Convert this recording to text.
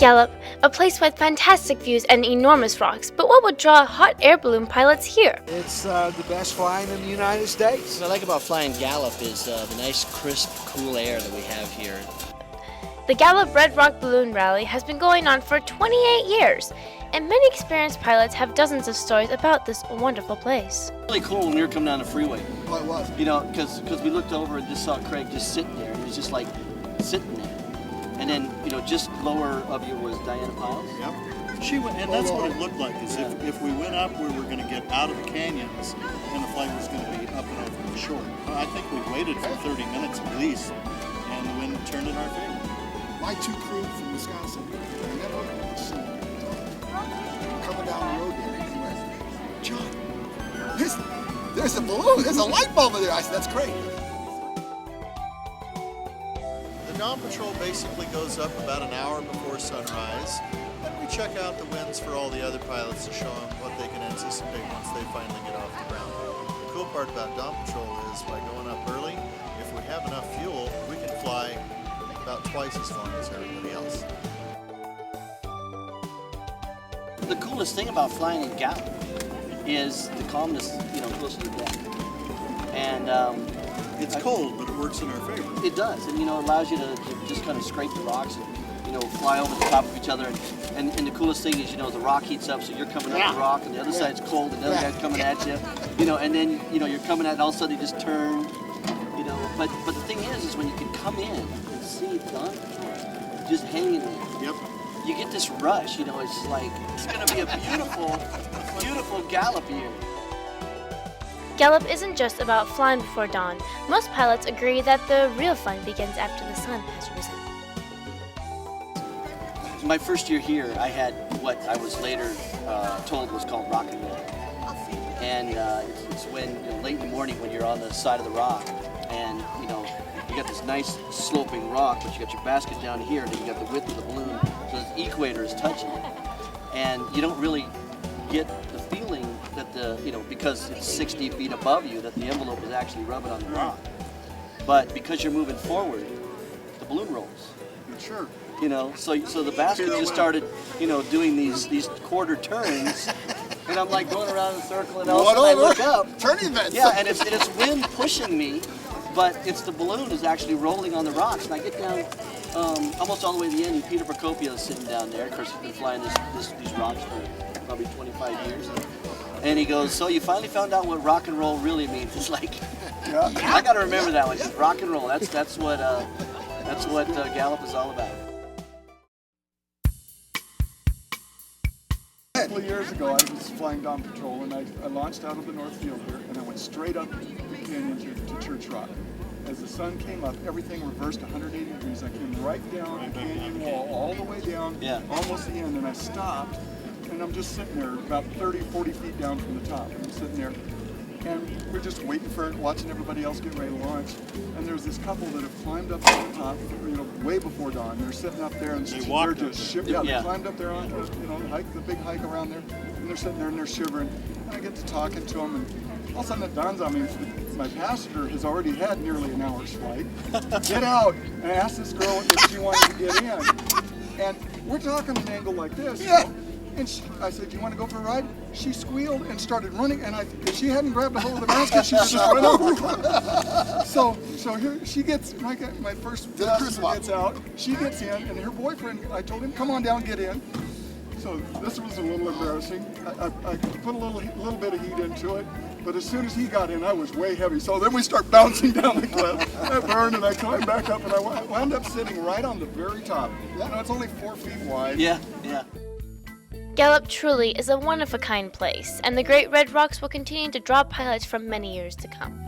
Gallup, a place with fantastic views and enormous rocks, but what would draw hot air balloon pilots here? It's the best flying in the United States. What I like about flying Gallup is the nice, crisp, cool air that we have here. The Gallup Red Rock Balloon Rally has been going on for 28 years, and many experienced pilots have dozens of stories about this wonderful place. Really cool when we were coming down the freeway. Well, it was. You know, because we looked over and just saw Craig just sitting there. He was just like sitting there. And then, you know, just lower of you was Diana Piles. Yep. She went, and that's what it looked like, is if we went up, we were going to get out of the canyons, and the flight was going to be up and over the shore. I think we waited for 30 minutes at least, and the wind turned in our favor. My two crew from Wisconsin, I never coming down the road there, and he went, John, there's a balloon, there's a light bulb in there. I said, that's great. The dawn patrol basically goes up about an hour before sunrise, and we check out the winds for all the other pilots to show them what they can anticipate once they finally get off the ground. The cool part about dawn patrol is by going up early, if we have enough fuel, we can fly about twice as long as everybody else. The coolest thing about flying in Gallup is the calmness, you know, close to the deck. And It's cold, but it works in our favor. it does, and you know, it allows you to just kind of scrape the rocks and, you know, fly over the top of each other. And the coolest thing is, you know, the rock heats up, so you're coming up the rock, and the other side's cold, and the other guy's coming at you. You know, and then, you know, you're coming at, and all of a sudden you just turn. You know, but the thing is when you can come in and see the dawn patrol just hanging there. Yep. You get this rush, you know, it's like, it's going to be a beautiful, beautiful Gallup year. Gallup isn't just about flying before dawn. Most pilots agree that the real fun begins after the sun has risen. My first year here, I had what I was later told was called rock and roll. And it's when, you know, late in the morning when you're on the side of the rock, and, you know, you got this nice sloping rock, but you got your basket down here, and then you got the width of the balloon, so the equator is touching it. And you don't really get the feeling that you know, because it's 60 feet above you, that the envelope is actually rubbing on the rock. But because you're moving forward, the balloon rolls. Sure. You know, so the basket just started, you know, doing these quarter turns, and I'm like going around in a circle, and all of a sudden I look up. Turning events. Yeah, and it's wind pushing me, but it's the balloon is actually rolling on the rocks, and I get down almost all the way to the end, and Peter Procopio is sitting down there. Of course, he's been flying these rocks for probably 25 years. And he goes, so you finally found out what rock and roll really means. It's like, I got to remember that one. Rock and roll. That's what Gallup is all about. A couple of years ago, I was flying dawn patrol, and I launched out of the North Field here, and I went straight up the canyon to Church Rock. As the sun came up, everything reversed 180 degrees. I came right down the canyon wall, all the way down, almost the end, and I stopped, and I'm just sitting there about 30, 40 feet down from the top, and I'm sitting there, and we're just waiting for it, watching everybody else get ready to launch. And there's this couple that have climbed up to the top, you know, way before dawn. They're sitting up there and They walked they're up just there. shivering. They climbed up there on, you know, hike the big hike around there, and they're sitting there and they're shivering. And I get to talking to them, and all of a sudden it dawns on me, my passenger has already had nearly an hour's flight. Get out! And I asked this girl if she wanted to get in, and we're talking an angle like this. You know? And I said, do you want to go for a ride? She squealed and started running, and if she hadn't grabbed a hold of the basket, she would just run over. So here she gets, my first passenger gets out, she gets in, and her boyfriend, I told him, come on down, get in. So this was a little embarrassing. I put a little bit of heat into it, but as soon as he got in, I was way heavy. So then we start bouncing down the cliff. I burned, and I climbed back up, and I wound up sitting right on the very top. You know, it's only 4 feet wide. Yeah. Gallup truly is a one-of-a-kind place, and the Great Red Rocks will continue to draw pilots for many years to come.